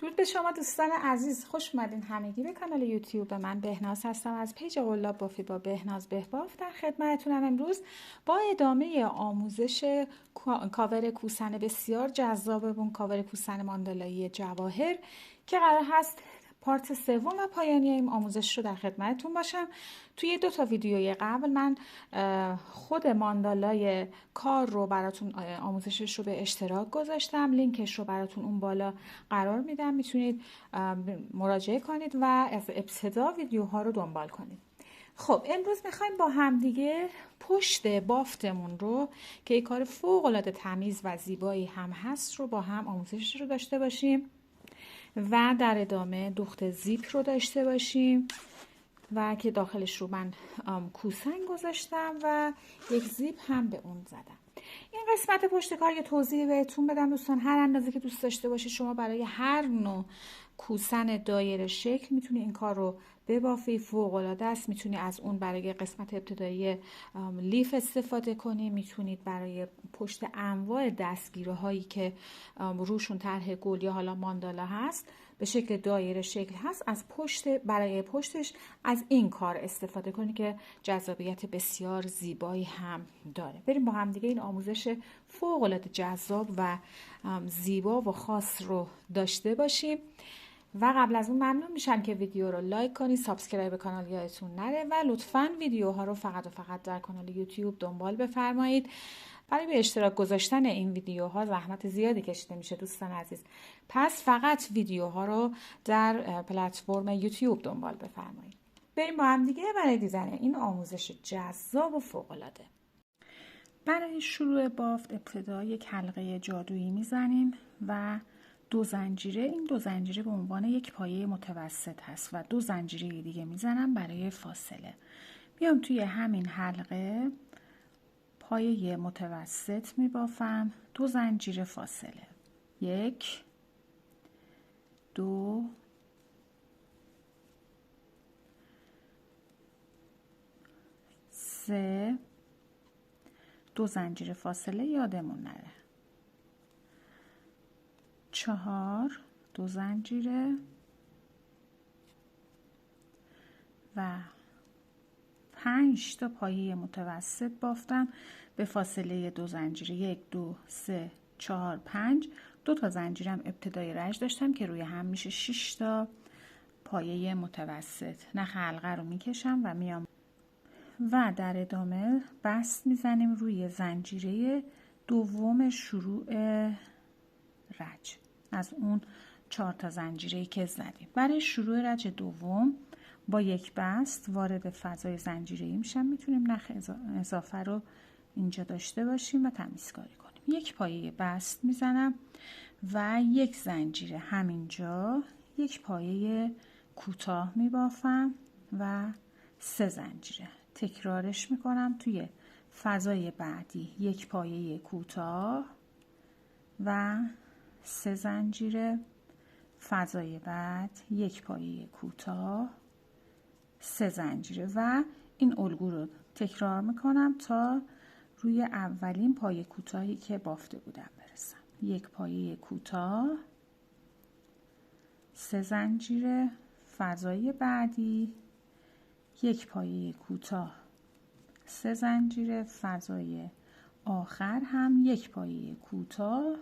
درود به شما دوستان عزیز، خوش اومدین همگی به کانال یوتیوب من. بهناز هستم از پیج قلاب بافی با بهناز بهباف. در خدمتتونم امروز با ادامه آموزش کاور کوسن بسیار جذابمون، کاور کوسن ماندالایی جواهر که قرار هست پارت سوم و پایانی این آموزش رو در خدمتتون باشم. توی 2 تا ویدیوی قبل من خود ماندالای کار رو براتون آموزشش رو به اشتراک گذاشتم، لینکش رو براتون اون بالا قرار میدم، میتونید مراجعه کنید و از ابتدا ویدیوها رو دنبال کنید. خب امروز میخوایم با همدیگه پشت بافتمون رو که یک کار فوق العاده تمیز و زیبایی هم هست رو با هم آموزشش رو داشته باشیم و در ادامه دوخت زیپ رو داشته باشیم و که داخلش رو من کوسن گذاشتم و یک زیپ هم به اون زدم. این قسمت پشت کار یه توضیح بهتون بدم دوستان. هر اندازه که دوست داشته باشید شما برای هر نوع کوسن دایره شکل میتونی این کار رو ببافی، فوق العاده است. میتونی از اون برای قسمت ابتدایی لیف استفاده کنی، میتونید برای پشت انواع دستگیره هایی که روشون طرح گل یا حالا ماندالا هست به شکل دایره شکل هست از پشت برای پشتش از این کار استفاده کنی که جذابیت بسیار زیبایی هم داره. بریم با هم دیگه این آموزش فوق العاده جذاب و زیبا و خاص رو داشته باشیم. و قبل از اون ممنون میشم که ویدیو رو لایک کنید، سابسکرایب کانال یادتون نره و لطفاً ویدیوها رو فقط و فقط در کانال یوتیوب دنبال بفرمایید. برای به اشتراک گذاشتن این ویدیوها زحمت زیادی کشیده میشه دوستان عزیز، پس فقط ویدیوها رو در پلتفرم یوتیوب دنبال بفرمایید. بریم با هم دیگه برای دیدن این آموزش جذاب و فوق العاده. برای شروع بافت ابتدا یک حلقه جادویی میزنیم و 2 زنجیره. این 2 زنجیره به عنوان یک پایه متوسط هست و 2 زنجیره دیگه میزنم برای فاصله. میام توی همین حلقه پایه متوسط میبافم، 2 زنجیره فاصله، 1 2 3 2 زنجیره فاصله یادمون نره، 4 2 زنجیره و 5 تا پایه متوسط بافتم به فاصله 2 زنجیره، 1 2 3 4 5. 2 تا زنجیرم ابتدای رج داشتم که روی هم میشه 6 تا پایه متوسط. نخ حلقه رو میکشم و میام و در ادامه بست میزنیم روی زنجیره دوم شروع رج از اون 4 تا زنجیره‌ای که زدیم. برای شروع رج دوم با یک بست وارد فضای زنجیره‌ای میشم. میتونیم نخ اضافه رو اینجا داشته باشیم و تمیزکاری کنیم. یک پایه بست میزنم و یک زنجیره همینجا، یک پایه کوتاه میبافم و 3 زنجیره. تکرارش میکنم توی فضای بعدی، یک پایه کوتاه و 3 زنجیره، فضای بعد یک پایه کوتاه، 3 زنجیره و این الگو رو تکرار میکنم تا روی اولین پایه کوتاهی که بافته بودم برسم. یک پایه کوتاه، 3 زنجیره، فضای بعدی یک پایه کوتاه، 3 زنجیره، فضای آخر هم یک پایه کوتاه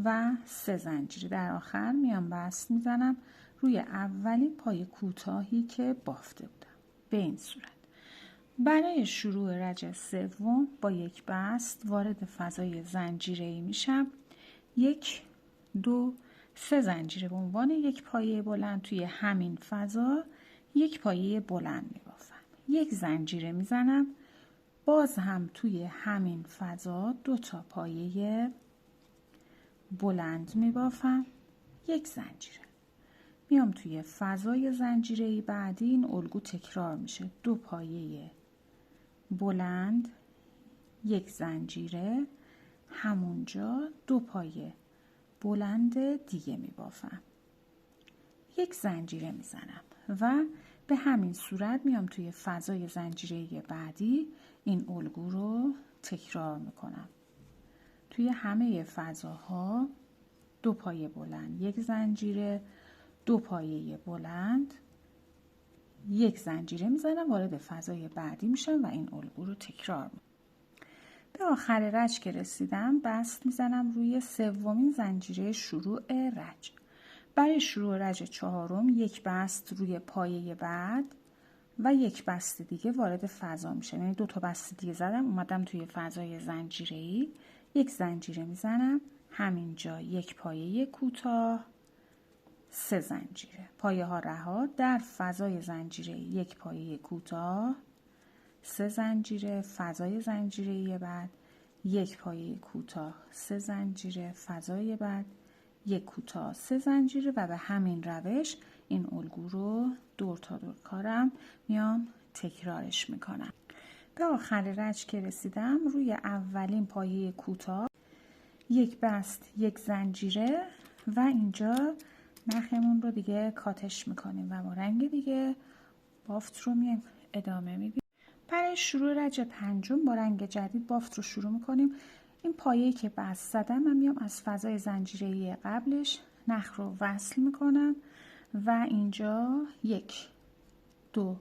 و 3 زنجیره. در آخر میام بست میزنم روی اولین پایه کوتاهی که بافته بودم. به این صورت برای شروع رج سوم با یک بست وارد فضای زنجیره‌ای میشم. 1 2 3 زنجیره به عنوان یک پایه بلند توی همین فضا یک پایه بلند میبافم. 1 زنجیره میزنم، باز هم توی همین فضا 2 تا پایه بلند میبافم، 1 زنجیره. میام توی فضای زنجیره‌ای بعدی این الگو تکرار میشه. 2 پایه بلند، 1 زنجیره، همونجا 2 پایه بلند دیگه میبافم، 1 زنجیره میزنم و به همین صورت میام توی فضای زنجیره‌ای بعدی این الگو رو تکرار میکنم. توی همه فضاها 2 پایه بلند، 1 زنجیره، 2 پایه بلند، 1 زنجیره میزنم، وارد فضای بعدی میشم و این الگو رو تکرار میکنم. به آخر رج که رسیدم بست میزنم روی سومین زنجیره شروع رج. برای شروع رج چهارم 1 بست روی پایه بعد و 1 بست دیگه وارد فضا میشه. یعنی 2 تا بست دیگه زدم، اومدم توی فضای زنجیره‌ای، 1 زنجیره میزنم، همینجا 1 پایه کوتاه، 3 زنجیره، پایه ها رها، در فضای زنجیره 1 پایه کوتاه، 3 زنجیره، فضای زنجیره بعد 1 پایه کوتاه، 3 زنجیره، فضای بعد 1 کوتاه، 3 زنجیره و به همین روش این الگو رو دور تا دور کارم میام تکرارش میکنم. به آخر رج که رسیدم روی اولین پایه کوتاه 1 بست، 1 زنجیره و اینجا نخمون رو دیگه کاتش میکنیم و با رنگ دیگه بافت رو میایم ادامه میدیم. برای شروع رج پنجم با رنگ جدید بافت رو شروع میکنیم. این پایه‌ای که بست زدم من میام از فضای زنجیره‌ای قبلش نخ رو وصل میکنم و اینجا 1 2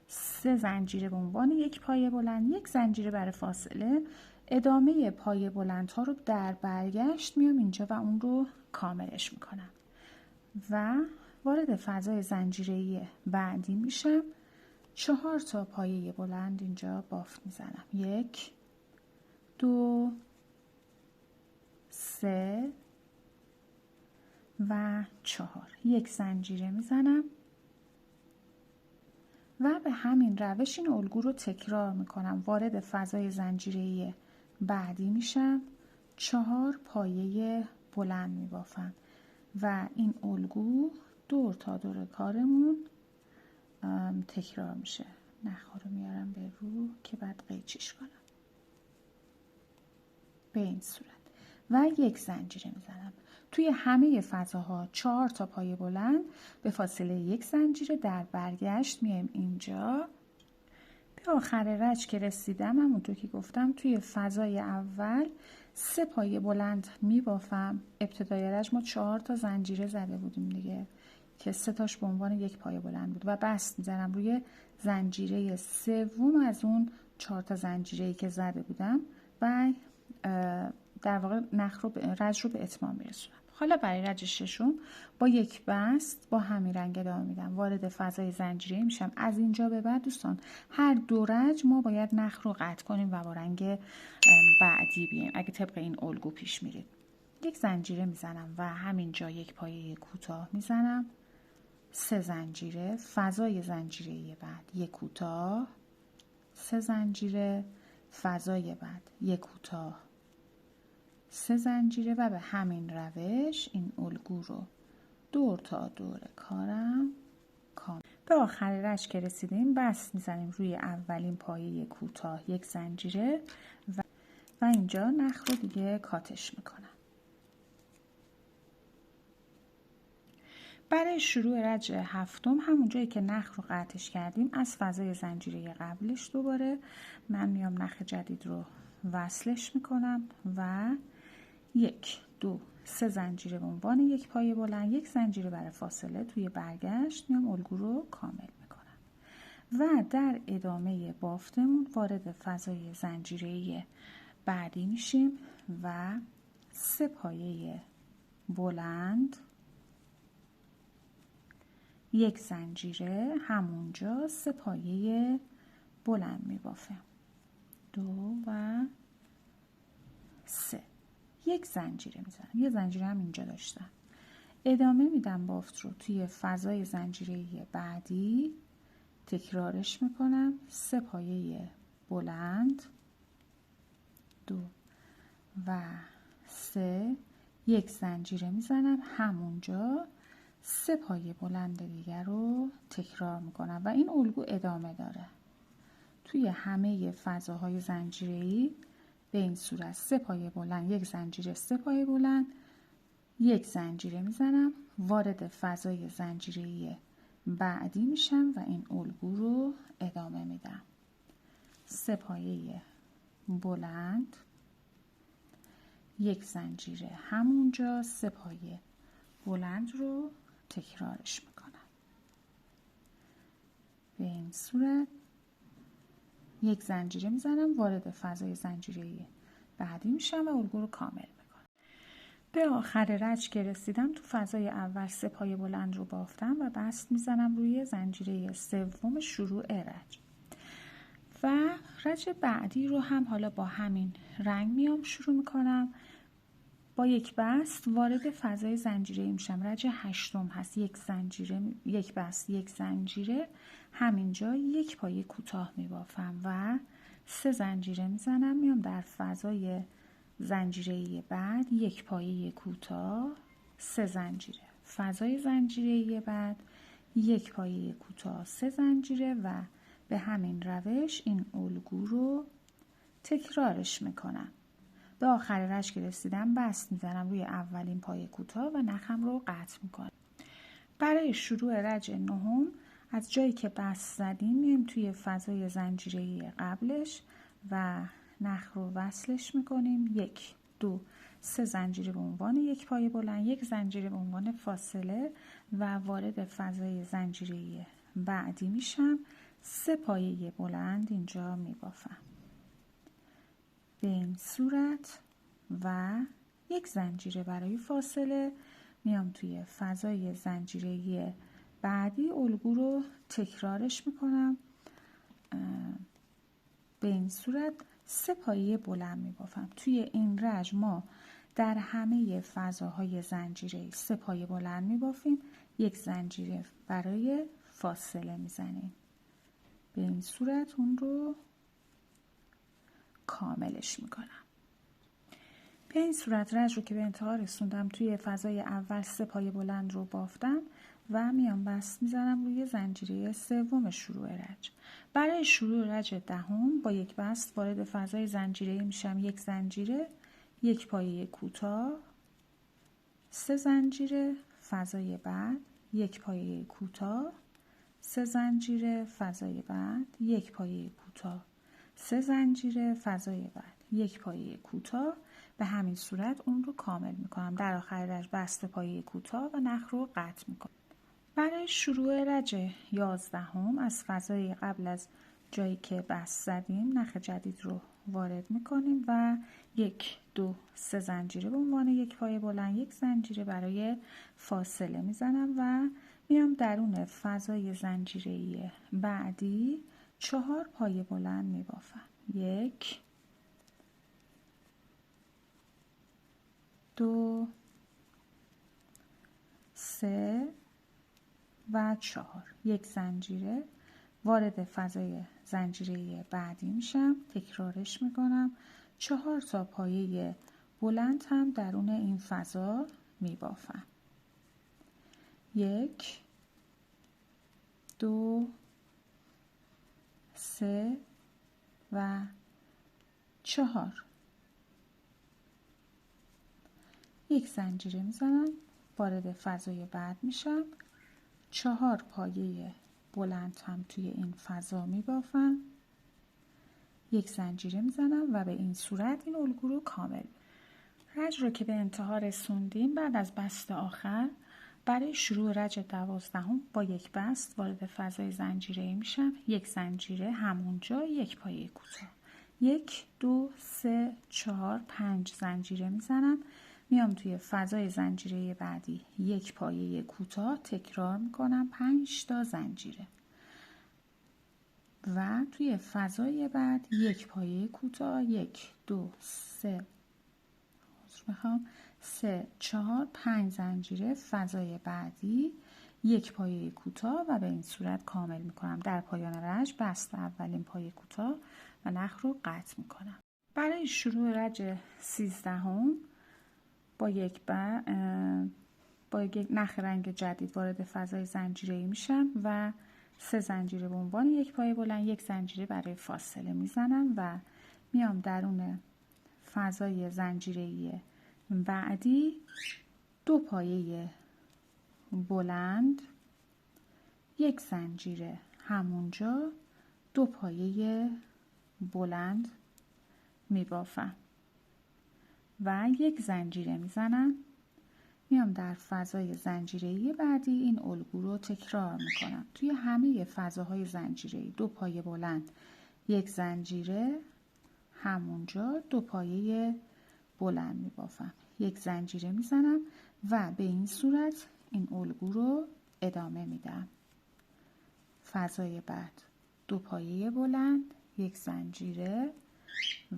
3 زنجیره به عنوان 1 پایه بلند، 1 زنجیره برای فاصله، ادامه پایه بلندها رو در برگشت میام اینجا و اون رو کاملش میکنم و وارد فضای زنجیره‌ای بعدی میشم. 4 تا پایه بلند اینجا بافت میزنم، 1 2 3 و 4، 1 زنجیره میزنم و به همین روش این الگو رو تکرار میکنم. وارد فضای زنجیره‌ای بعدی میشم، 4 پایه بلند میبافم و این الگو دور تا دور کارمون تکرار میشه. نخا رو میارم به رو که بعد قیچیش کنم به این صورت و 1 زنجیره میزنم. توی همه فضاها 4 تا پایه بلند به فاصله 1 زنجیره، در برگشت میایم اینجا. به آخر رج که رسیدم همونطور که گفتم توی فضای اول 3 پایه بلند میبافم. ابتدای رج ما 4 تا زنجیره زده بودیم دیگه که 3 تاش به عنوان 1 پایه بلند بود و بست میزنم روی زنجیره سوم از اون 4 تا زنجیره‌ای که زده بودم و در واقع رج رو به اتمام میرسونم. حالا برای رج ششم با 1 بست با همین رنگ ادامه میدم، وارد فضای زنجیره‌ای میشم. از اینجا به بعد دوستان هر دو رج ما باید نخ رو قطع کنیم و با رنگ بعدی بیایم اگه طبق این الگو پیش میرید. 1 زنجیره میزنم و همینجا 1 پایه کوتاه میزنم، 3 زنجیره، فضای زنجیره بعد 1 کوتاه، 3 زنجیره، فضای بعد 1 کوتاه، 3 زنجیره و به همین روش این الگو رو دور تا دور کارم کامل. به آخر رج که رسیدیم بست میزنیم روی اولین پایه کوتاه 1 زنجیره و اینجا نخ رو دیگه کاتش میکنم. برای شروع رج هفتم همون جایی که نخ رو قطعش کردیم از فضای زنجیره قبلش دوباره من میام نخ جدید رو وصلش میکنم و 1 2 3 زنجیره به عنوان 1 پایه بلند، 1 زنجیره برای فاصله، توی برگشت میام الگو رو کامل میکنم و در ادامه بافتمون وارد فضای زنجیره بعدی میشیم و 3 پایه بلند، 1 زنجیره، همونجا 3 پایه بلند میبافم، 2 و 3، 1 زنجیره میزنم، 1 زنجیره هم اینجا داشتم. ادامه میدم بافت رو توی فضای زنجیره بعدی تکرارش میکنم، 3 پایه بلند، 2 و 3، 1 زنجیره میزنم، همونجا 3 پایه بلند دیگر رو تکرار میکنم و این الگو ادامه داره. توی همه فضاهای زنجیره‌ای به این صورت 3 پایه بلند، 1 زنجیره، 3 پایه بلند، 1 زنجیره میزنم، وارد فضای زنجیره‌ای بعدی میشم و این الگو رو ادامه میدم. 3 پایه بلند، یک زنجیره همونجا 3 پایه بلند رو تکرارش میکنم. به این صورت یک زنجیره میزنم، وارد فضای زنجیره بعدی میشم و الگو رو کامل میکنم. به آخر رج که رسیدم تو فضای اول 3 پایه بلند رو بافتم و بست میزنم روی زنجیره سوم شروع رج و رج بعدی رو هم حالا با همین رنگ میام شروع میکنم. با یک بست وارد فضای زنجیره میشم. رج 8 هست. یک زنجیره، یک بست، یک زنجیره، همینجا 1 پایه کوتاه میبافم و 3 زنجیره میزنم. میام در فضای زنجیره بعد 1 پایه کوتاه، 3 زنجیره، فضای زنجیره بعد 1 پایه کوتاه، 3 زنجیره و به همین روش این الگو رو تکرارش میکنم. به آخر رج که رسیدم بست میزنم روی اولین پایه کوتاه و نخم رو قطع میکنم. برای شروع رج 9 از جایی که بست زدیم میایم توی فضای زنجیره قبلش و نخ رو وصلش میکنیم. 1 2 3 زنجیره به عنوان 1 پایه بلند، 1 زنجیره به عنوان فاصله و وارد فضای زنجیره بعدی میشم. 3 پایه بلند اینجا میبافم به این صورت و 1 زنجیره برای فاصله. میام توی فضای زنجیره بعدی الگو رو تکرارش میکنم. به این صورت 3 پایه بلند میبافم. توی این رج ما در همه فضاهای زنجیره 3 پایه بلند میبافیم، 1 زنجیره برای فاصله میزنیم. به این صورت اون رو کاملش میکنم. به این صورت رج رو که به انتها رسوندم توی فضای اول 3 پایه بلند رو بافتم و میام بست میزنم روی زنجیره سوم شروع رج. برای شروع رج 10 با یک بست وارد فضای زنجیره میشم. 1 زنجیره، 1 پایه کوتاه، 3 زنجیره، فضای بعد 1 پایه کوتاه، 3 زنجیره، فضای بعد 1 پایه کوتاه، 3 زنجیره، فضای بعد 1 پایه کوتاه. به همین صورت اون رو کامل میکنم. در آخر رج بست پایه کوتاه و نخ رو قطع میکنم. برای شروع رج 11 از فضای قبل از جایی که بست زدیم نخ جدید رو وارد میکنیم و 1 2 3 زنجیره به عنوان 1 پایه بلند، 1 زنجیره برای فاصله میزنم و میام درون فضای زنجیره بعدی 4 پایه بلند میبافم. 1 2 3 و 4. 1 زنجیره وارد فضای زنجیره بعدی میشم. تکرارش میکنم. 4 تا پایه بلند هم درون این فضا میبافم. 1 2 3 و 4. 1 زنجیره میزنم، وارد فضای بعد میشم. 4 پایه بلند هم توی این فضا میبافم. 1 زنجیره میزنم و به این صورت این الگو رو کامل. رج رو که به انتها رسوندیم بعد از بست آخر برای شروع رج 12 با یک بست وارد فضای زنجیره میشم. 1 زنجیره همونجا، 1 پایه کوتاه، 1 2 3 4 5 زنجیره میزنم. میام توی فضای زنجیره بعدی 1 پایه کوتاه تکرار میکنم. 5 تا زنجیره و توی فضای بعد 1 پایه کوتاه، 1 2 3 3 4 5 زنجیره، فضای بعدی 1 پایه کوتاه و به این صورت کامل میکنم. در پایان رج بست اولین پایه کوتاه و نخ رو قطع میکنم. برای شروع رج 13 با یک نخ رنگ جدید وارد فضای زنجیره میشم و 3 زنجیره به عنوان 1 پایه بلند، 1 زنجیره برای فاصله میزنم و میام درون فضای زنجیره بعدی 2 پایه بلند، 1 زنجیره همونجا، 2 پایه بلند میبافم. و یک زنجیره میزنم. میام در فضای زنجیره‌ای بعدی این الگو رو تکرار میکنم. توی همه فضاهای زنجیره‌ای 2 پایه بلند، یک زنجیره، همونجا 2 پایه بلند میبافم، یک زنجیره میزنم و به این صورت این الگو رو ادامه میدم. فضای بعد 2 پایه بلند، یک زنجیره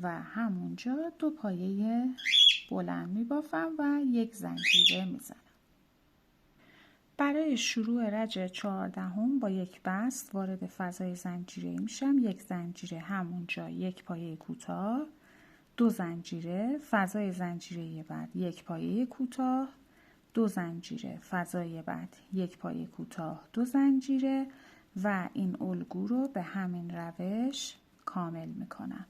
و همونجا 2 پایه بلند میبافم و یک زنجیره میزنم. برای شروع رج 14 با یک بست وارد فضای زنجیره‌ای میشم. یک زنجیره، همونجا یک پایه کوتاه، 2 زنجیره، فضای زنجیره‌ای بعد یک پایه کوتاه، 2 زنجیره، فضای بعد یک پایه کوتاه، 2 زنجیره و این الگو رو به همین روش کامل میکنم.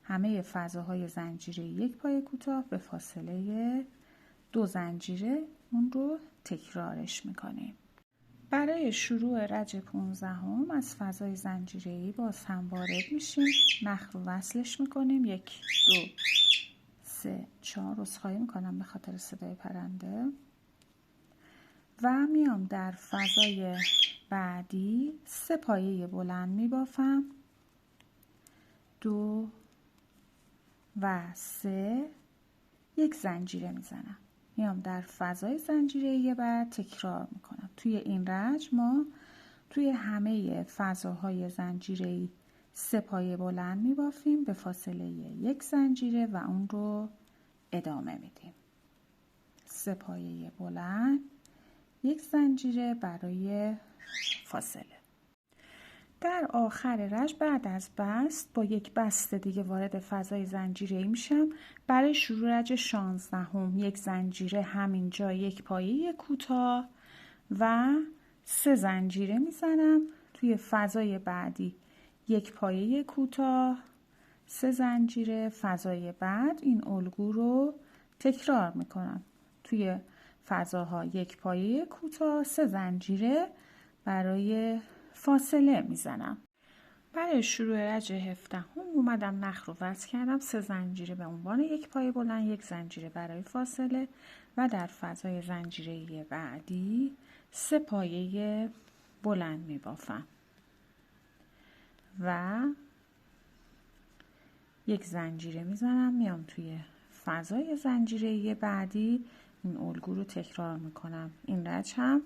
همه فضاهای زنجیره یک پایه کوتاه به فاصله 2 زنجیره اون رو تکرارش میکنیم. برای شروع رج 15 از فضای زنجیره‌ای باز هم وارد میشیم، نخ رو وصلش میکنیم، 1 2 3 4، عذرخواهی میکنم به خاطر صدای پرنده، و میام در فضای بعدی 3 پایه بلند میبافم، 2 و 3، یک زنجیره میزنم. میام در فضای زنجیره‌ای بعد تکرار میکنم. توی این رج ما توی همه فضاهای زنجیره‌ای 3 پایه بلند میبافیم به فاصله یک زنجیره و اون رو ادامه میدیم. 3 پایه بلند، یک زنجیره برای فاصله. در آخر رج بعد از بست با یک بست دیگه وارد فضای زنجیره‌ای میشم. برای شروع رج 16 یک زنجیره، همینجا یک پایه کوتاه و 3 زنجیره میزنم. توی فضای بعدی یک پایه کوتاه، 3 زنجیره، فضای بعد این الگو رو تکرار میکنم. توی فضاها یک پایه کوتاه، 3 زنجیره برای فاصله میزنم. برای شروع رج 17 اومدم نخ رو وصل کردم، 3 زنجیره به عنوان یک پایه بلند، یک زنجیره برای فاصله و در فضای زنجیره‌ای بعدی 3 پایه بلند میبافم و یک زنجیره میزنم. میام توی فضای زنجیره‌ای بعدی این الگو رو تکرار میکنم. این رج هم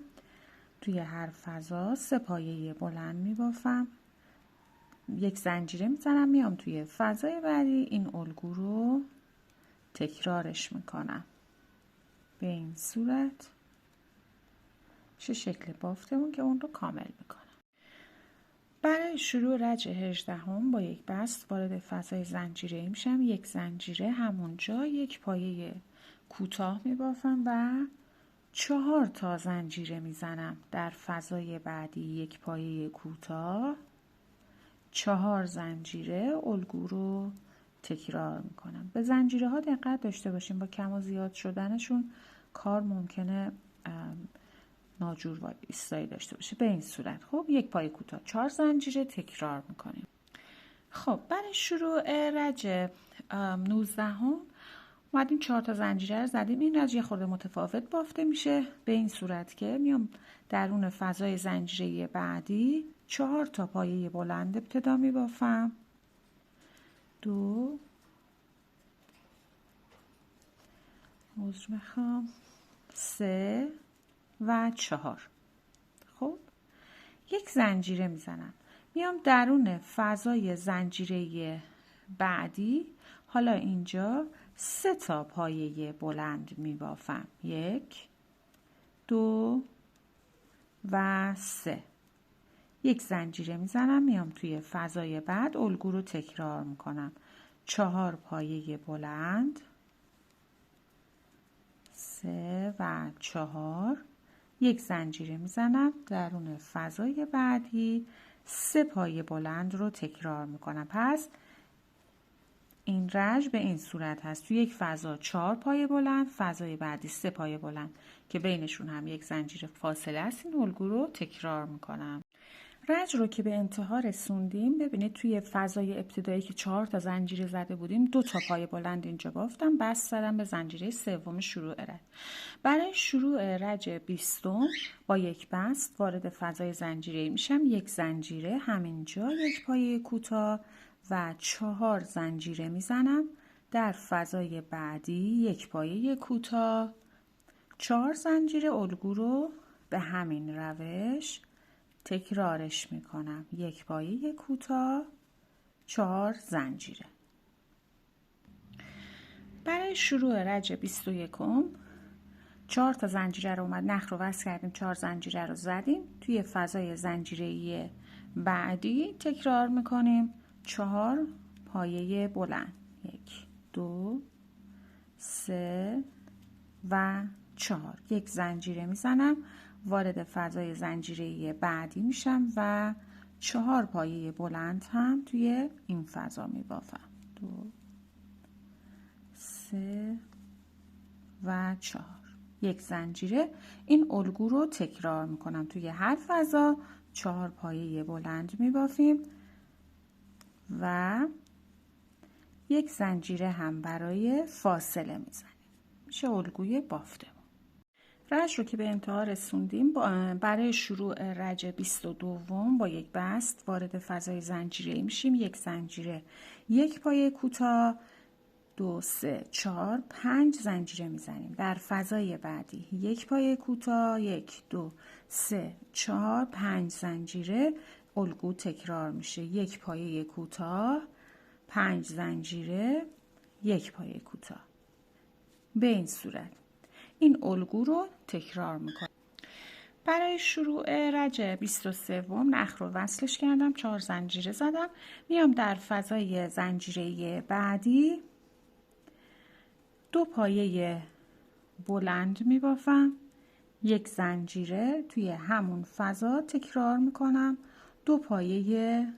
توی هر فضا 3 پایه بلند میبافم، یک زنجیره میزنم. میام توی فضای بعدی این الگو رو تکرارش میکنم. به این صورت چه شکل بافتمون که اون رو کامل میکنم. برای شروع رج 18 با یک بست وارد فضای زنجیره‌ای میشم. یک زنجیره، همونجا یک پایه کوتاه میبافم و 4 تا زنجیره میزنم. در فضای بعدی یک پایه کوتاه، 4 زنجیره، الگو رو تکرار میکنم. به زنجیره ها دقت داشته باشیم، با کم و زیاد شدنشون کار ممکنه ناجور ایستایی داشته باشه. به این صورت خب یک پایه کوتاه، 4 زنجیره تکرار میکنیم. خب برای شروع رج 19 اومدیم 4 تا زنجیره رو زدیم. این رج یه خورده متفاوت بافته میشه به این صورت که میام درون فضای زنجیره بعدی 4 تا پایه بلند ابتدا میبافم، 2 عذر میخوام 3 و 4. خب یک زنجیره میزنم. میام درون فضای زنجیره بعدی، حالا اینجا 3 تا پایه بلند میبافم، 1 2 و 3. یک زنجیره میزنم. میام توی فضای بعد الگو رو تکرار میکنم. 4 پایه بلند، 3 و 4، یک زنجیره میزنم. درون فضای بعدی 3 پایه بلند رو تکرار میکنم. پس این رج به این صورت هست. توی یک فضا 4 پایه بلند، فضای بعدی 3 پایه بلند که بینشون هم یک زنجیره فاصله است. این الگو رو تکرار میکنم. رج رو که به انتها رسوندیم، ببینید توی فضای ابتدایی که 4 تا زنجیره زده بودیم 2 تا پای بلند اینجا بافتم، بس زدم به زنجیره سوم شروع رج. برای شروع رج 20 با یک بست وارد فضای زنجیره میشم، یک زنجیره همینجا، یک پایه کوتاه و 4 زنجیره میزنم. در فضای بعدی یک پایه کوتاه، 4 زنجیره. الگو رو به همین روش تکرارش میکنم، یک پایه کوتاه، 4 زنجیره. برای شروع رج 21 4 تا زنجیره رو اومد نخ رو وصل کردیم، 4 زنجیره رو زدیم. توی فضای زنجیره بعدی تکرار میکنیم، 4 پایه بلند، 1 2 3 و 4. یک زنجیره میزنم، وارد فضای زنجیره بعدی میشم و 4 پایه بلند هم توی این فضا میبافم، 2 3 و 4. یک زنجیره. این الگو رو تکرار میکنم، توی هر فضا 4 پایه بلند میبافیم و یک زنجیره هم برای فاصله میزنیم، میشه الگوی بافتمون. رج رو که به انتها رسوندیم، برای شروع رج 22 با یک بست وارد فضای زنجیره میشیم، یک زنجیره، یک پایه کوتاه، 2 3 4 5 زنجیره میزنیم. در فضای بعدی یک پایه کوتاه، 1 2 3 4 5 زنجیره. الگو تکرار میشه، یک پایه کوتاه، 5 زنجیره، یک پایه کوتاه. به این صورت این الگو رو تکرار میکنم. برای شروع رج 23 نخ رو وصلش کردم، 4 زنجیره زدم. میام در فضای زنجیره بعدی 2 پایه بلند میبافم، یک زنجیره. توی همون فضا تکرار میکنم، 2 پایه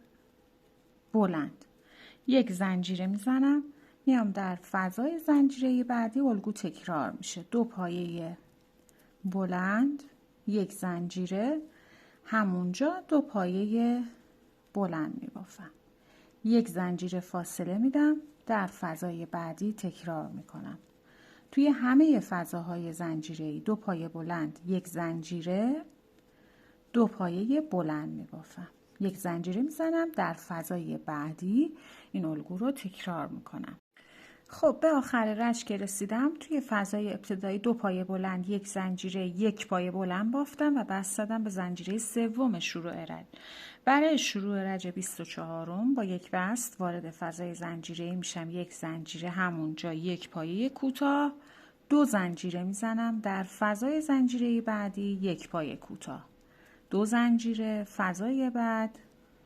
بلند، یک زنجیره میزنم. میام در فضای زنجیره بعدی، الگو تکرار میشه، 2 پایه بلند، یک زنجیره، همونجا 2 پایه بلند میبافم، یک زنجیره فاصله میدم. در فضای بعدی تکرار میکنم، توی همه فضاهای زنجیره‌ای 2 پایه بلند، یک زنجیره، 2 پایه بلند میبافم، یک زنجیره میزنم. در فضای بعدی این الگو رو تکرار میکنم. خب به آخر رج که رسیدم، توی فضای ابتدایی 2 پایه بلند، یک زنجیره، یک پایه بلند بافتم و بست زدم به زنجیره سوم شروع رج. برای شروع رج 24 با یک بست وارد فضای زنجیره میشم، یک زنجیره، همونجا یک پایه کوتاه، 2 زنجیره میزنم. در فضای زنجیره بعدی یک پایه کوتاه، 2 زنجیره. فضای بعد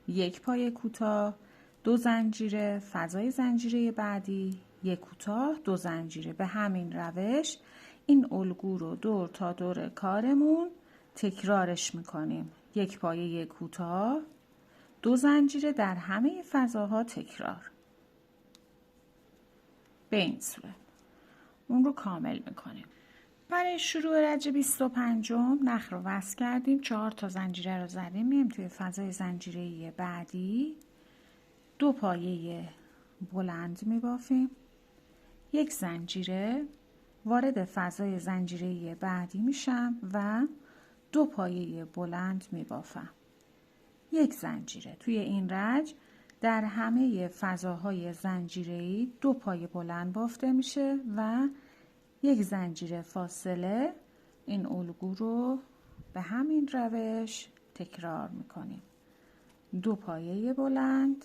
یک پایه کوتاه، 2 زنجیره. فضای زنجیره بعدی یک کوتاه، 2 زنجیره. به همین روش این الگو رو دور تا دور کارمون تکرارش میکنیم، یک پایه کوتاه، 2 زنجیره. در همه فضاها تکرار. به این صورت اون رو کامل میکنیم. برای شروع رج 25 نخ رو وصل کردیم، 4 تا زنجیره رو زدیم. میایم توی فضای زنجیره بعدی 2 پایه بلند میبافیم، یک زنجیره. وارد فضای زنجیره بعدی میشم و 2 پایه بلند میبافم، یک زنجیره. توی این رج در همه فضاهای زنجیره‌ای 2 پایه بلند بافته میشه و یک زنجیره فاصله. این الگو رو به همین روش تکرار میکنیم، 2 پایه بلند،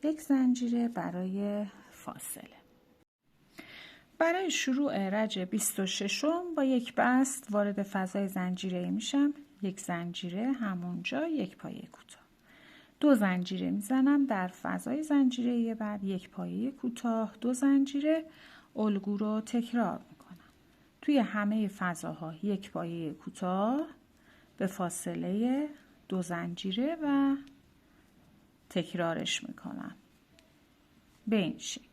یک زنجیره برای فاصله. برای شروع رج 26 با یک بست وارد فضای زنجیره میشم، یک زنجیره، همونجا یک پایه کوتاه، 2 زنجیره میزنم. در فضای زنجیره بعد یک پایه کوتاه، 2 زنجیره. الگو رو تکرار میکنم، توی همه فضاها یک پایه کوتاه به فاصله 2 زنجیره و تکرارش میکنم به این شکل.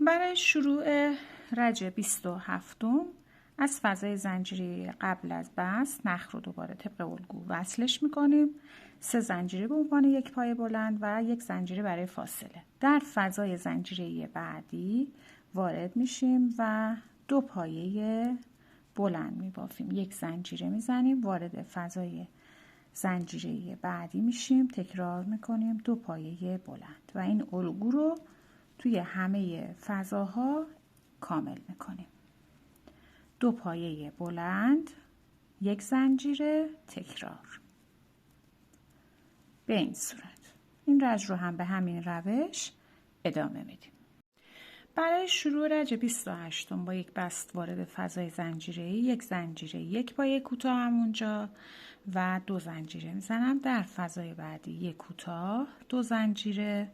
برای شروع رج 27 از فضای زنجیره قبل از بست نخ رو دوباره طبق الگو وصلش میکنیم. 3 زنجیره به عنوان یک پایه بلند و 1 زنجیره برای فاصله. در فضای زنجیره بعدی وارد میشیم و 2 پایه بلند میبافیم. 1 زنجیره میزنیم، وارد فضای زنجیره بعدی میشیم، تکرار میکنیم، 2 پایه بلند و این الگو رو توی همه فضاها کامل میکنیم. 2 پایه بلند، 1 زنجیره، تکرار. به این صورت این رج رو هم به همین روش ادامه میدیم. برای شروع رج 28 با یک بست وارد فضای زنجیره، 1 زنجیره، 1 پایه کوتاه همونجا و 2 زنجیره میزنم. در فضای بعدی 1 کوتاه، 2 زنجیره،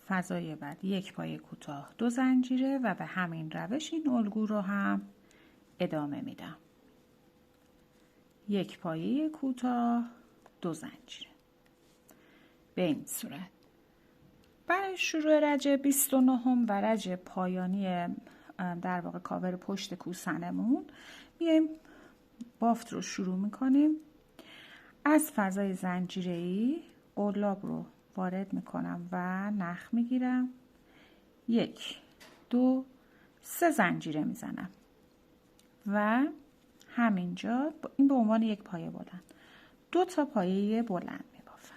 فضای بعدی 1 پایه کوتاه، 2 زنجیره و به همین روش این الگو رو هم ادامه میدم. 1 پایه کوتاه، 2 زنجیره. به این صورت برای شروع رج 29 و رج پایانی در واقع کاور پشت کوسنمون میایم بافت رو شروع میکنیم. از فضای زنجیره‌ای قلاب رو وارد میکنم و نخ میگیرم. 1 2 3 زنجیره میزنم و همینجا این به عنوان یک پایه بلند 2 تا پایه بلند میبافم.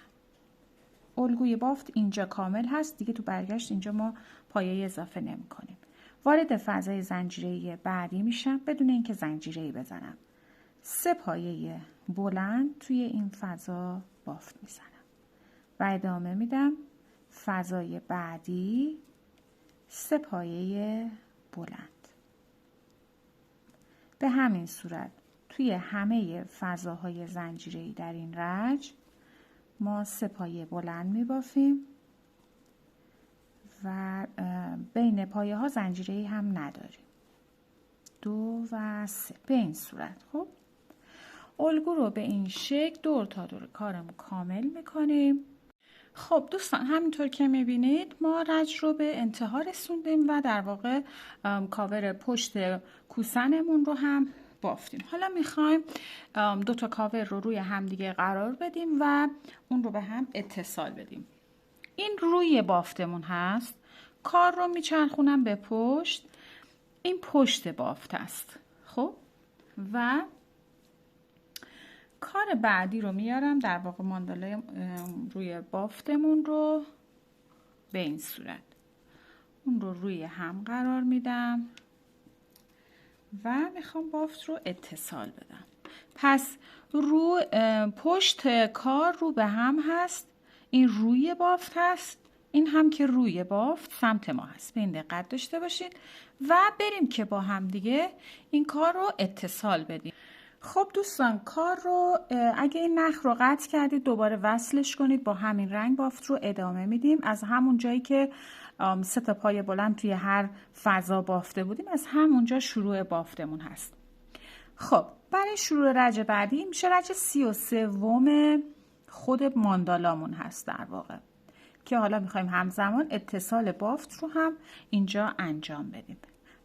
الگوی بافت اینجا کامل هست دیگه، تو برگشت اینجا ما پایه اضافه نمی کنیم. وارد فضای زنجیره‌ای بعدی میشم بدون اینکه زنجیره‌ای بزنم. 3 پایه بلند توی این فضا بافت میزنم و ادامه میدم. فضای بعدی 3 پایه بلند. به همین صورت توی همه فضاهای زنجیره‌ای در این رج ما 3 پایه بلند میبافیم و بین پایه ها زنجیره‌ای هم نداریم. 2 و 3 به این صورت. خب الگو رو به این شکل دور تا دور کارمون کامل میکنیم. خب دوستان همینطور که میبینید ما رج رو به انتها رسوندیم و در واقع کاور پشت کوسنمون رو هم بافتیم. حالا میخوایم 2 تا کاور رو روی همدیگه قرار بدیم و اون رو به هم اتصال بدیم. این روی بافتمون هست. کار رو میچرخونم به پشت. این پشت بافت است. خب و کار بعدی رو میارم در واقع ماندالای روی بافتمون رو به این صورت اون رو روی هم قرار میدم و میخوام بافت رو اتصال بدم. پس رو پشت کار رو به هم هست، این روی بافت هست، این هم که روی بافت سمت ما هست. به این دقت داشته باشید و بریم که با هم دیگه این کار رو اتصال بدیم. خب دوستان کار رو اگه این نخ رو قطع کردید دوباره وصلش کنید. با همین رنگ بافت رو ادامه میدیم از همون جایی که 3 تا پایه بلند توی هر فضا بافته بودیم، از همونجا شروع بافتمون هست. خب برای شروع رج بعدی میشه رج 33 خود ماندالامون هست در واقع، که حالا میخوایم همزمان اتصال بافت رو هم اینجا انجام بدیم.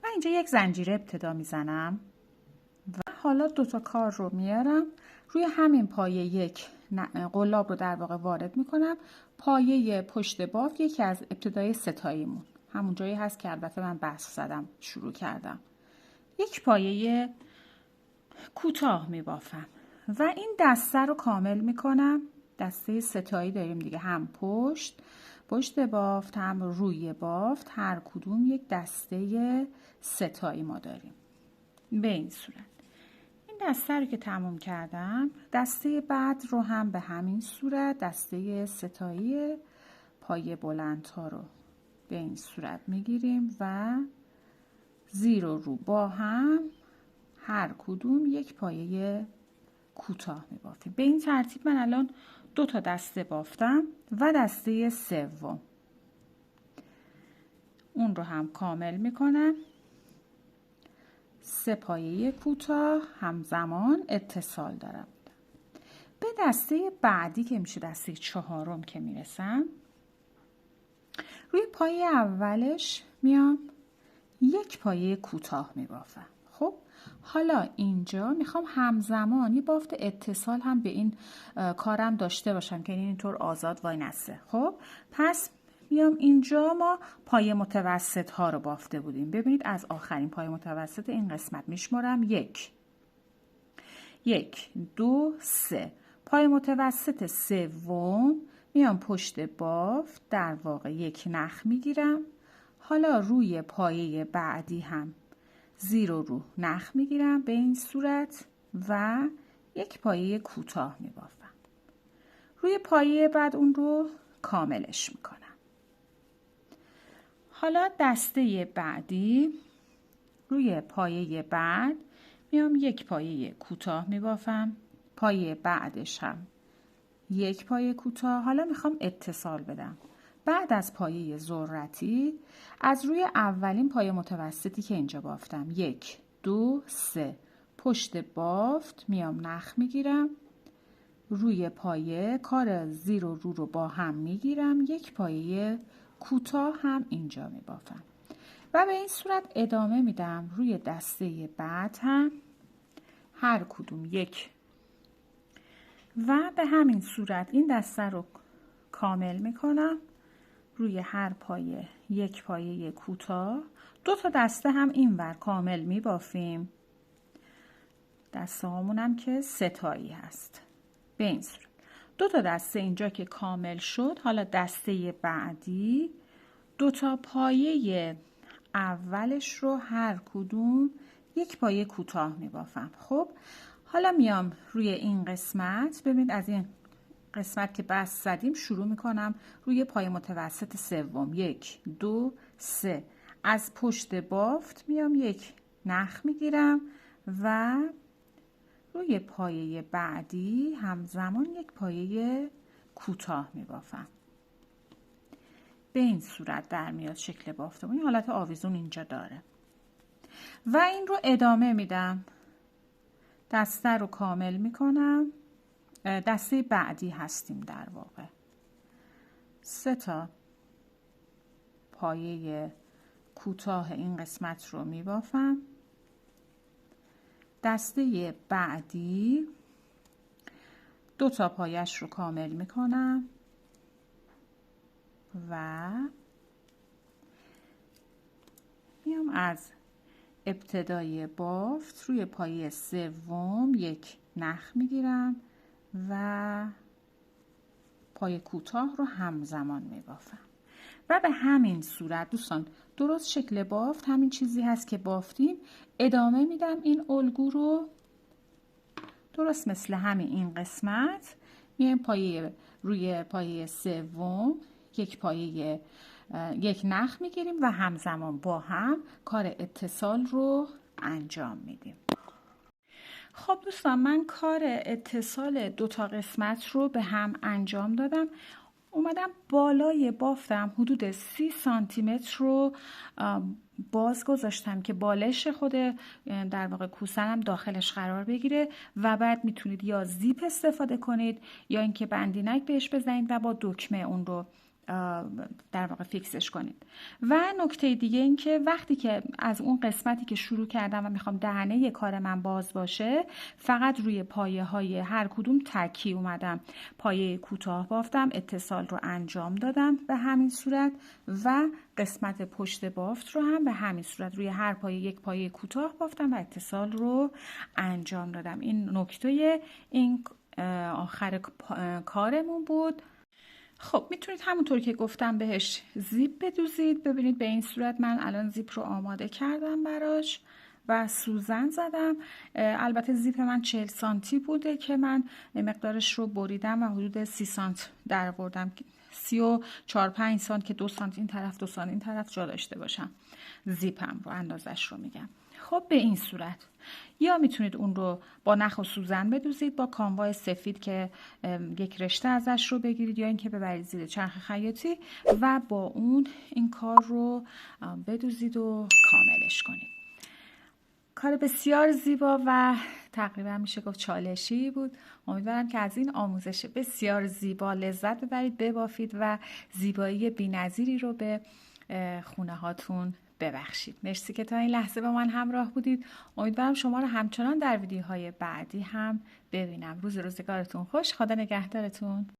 من اینجا 1 زنجیره ابتدا میزنم و حالا 2 تا کار رو میارم روی همین پایه 1 قلاب رو در واقع وارد میکنم. پایه پشت بافت یکی از ابتدای ستاییمون همون جایی هست که البته من بست زدم شروع کردم. 1 پایه کوتاه میبافم و این دسته رو کامل میکنم. دسته ستایی داریم دیگه، هم پشت بافت هم روی بافت، هر کدوم یک دسته ستایی ما داریم. به این صورت این دسته رو که تموم کردم، دسته بعد رو هم به همین صورت دسته ستایی پایه بلند ها رو به این صورت میگیریم و زیر و رو با هم هر کدوم 1 پایه کوتاه میبافیم. به این ترتیب من الان 2 تا دسته بافتم و دسته سوم اون رو هم کامل میکنم. 3 پایه کوتاه همزمان اتصال دارم. به دسته بعدی که میشه دسته 4 که میرسم، روی پایه اولش میام 1 پایه کوتاه میبافم. خب حالا اینجا میخوام همزمان یه بافت اتصال هم به این کارم داشته باشم که اینطور آزاد وای نسته. خب پس میام اینجا ما پایه متوسط ها رو بافته بودیم. ببینید از آخرین پایه متوسط این قسمت میشمارم 1 2 3. پایه متوسط سوم میام پشت بافت، در واقع یک نخ میگیرم. حالا روی پایه بعدی هم زیر رو نخ میگیرم به این صورت و یک پایه کوتاه میبافم. روی پایه بعد اون رو کاملش میکنم. حالا دسته بعدی روی پایه بعد میام یک پایه کوتاه میبافم، پایه بعدش هم یک پایه کوتاه. حالا میخوام اتصال بدم. بعد از پایه ذرتی از روی اولین پایه متوسطی که اینجا بافتم 1 2 3 پشت بافت میام نخ میگیرم، روی پایه کار زیر و رو با هم میگیرم، یک پایه کوتاه هم اینجا میبافم و به این صورت ادامه میدم. روی دسته بعد هم هر کدوم یک و به همین صورت این دسته رو کامل میکنم. روی هر پایه یک پایه کوتاه، 2 تا دسته هم اینور کامل میبافیم. دسته هامون هم که 3 تایی هست. به این صورت 2 تا دسته اینجا که کامل شد. حالا دسته بعدی 2 تا پایه اولش رو هر کدوم یک پایه کوتاه میبافم. خب حالا میام روی این قسمت. ببینید از این قسمت که بست زدیم شروع میکنم روی پایه متوسط سوم 1 2 3 از پشت بافت میام یک نخ میگیرم و روی پایه بعدی همزمان یک پایه کوتاه میبافم. به این صورت در میاد شکل بافتمون. این حالت آویزون اینجا داره و این رو ادامه میدم. دسته رو کامل میکنم. دسته بعدی هستیم در واقع. 3 تا پایه کوتاه این قسمت رو میبافم. دسته بعدی 2 تا پایش رو کامل میکنم و میام از ابتدای بافت روی پایه سوم یک نخ میگیرم و پایه کوتاه رو همزمان میبافم و به همین صورت دوستان درست شکل بافت همین چیزی هست که بافتیم. ادامه میدم این الگو رو درست مثل همین این قسمت. میایم روی پایه سوم یک نخ میگیریم و همزمان با هم کار اتصال رو انجام میدیم. خب دوستان من کار اتصال 2 تا قسمت رو به هم انجام دادم. اومدم بالای بافتم حدود 30 سانتی متر رو باز گذاشتم که بالش خود در واقع کوسنم داخلش قرار بگیره و بعد میتونید یا زیپ استفاده کنید یا اینکه بندینک بهش بزنید و با دکمه اون رو در واقع فیکسش کنید. و نکته دیگه این که وقتی که از اون قسمتی که شروع کردم و میخوام دهنه کار من باز باشه فقط روی پایه های هر کدوم تکی اومدم پایه کوتاه بافتم، اتصال رو انجام دادم به همین صورت و قسمت پشت بافت رو هم به همین صورت روی هر پایه یک پایه کوتاه بافتم و اتصال رو انجام دادم. این نکته این آخر کارمون بود. خب میتونید همونطور که گفتم بهش زیپ بدوزید. ببینید به این صورت من الان زیپ رو آماده کردم براش و سوزن زدم. البته زیپ من 40 سانتی بوده که من مقدارش رو بریدم و حدود 30 سانت در آوردم. 34-5 سانت که 2 سانت این طرف 2 سانت این طرف جا داشته باشم. زیپم رو اندازش رو میگم. خب به این صورت یا میتونید اون رو با نخ و سوزن بدوزید با کاموای سفید که یک رشته ازش رو بگیرید یا اینکه ببرید زیر چرخ خیاطی و با اون این کار رو بدوزید و کاملش کنید. کار بسیار زیبا و تقریبا میشه گفت چالشی بود. امیدوارم که از این آموزش بسیار زیبا لذت ببرید، ببافید و زیبایی بی‌نظیری رو به خونه هاتون ببخشید. مرسی که تا این لحظه با من همراه بودید. امیدوارم شما رو همچنان در ویدیوهای بعدی هم ببینم. روزگارتون خوش. خدا نگهدارتون.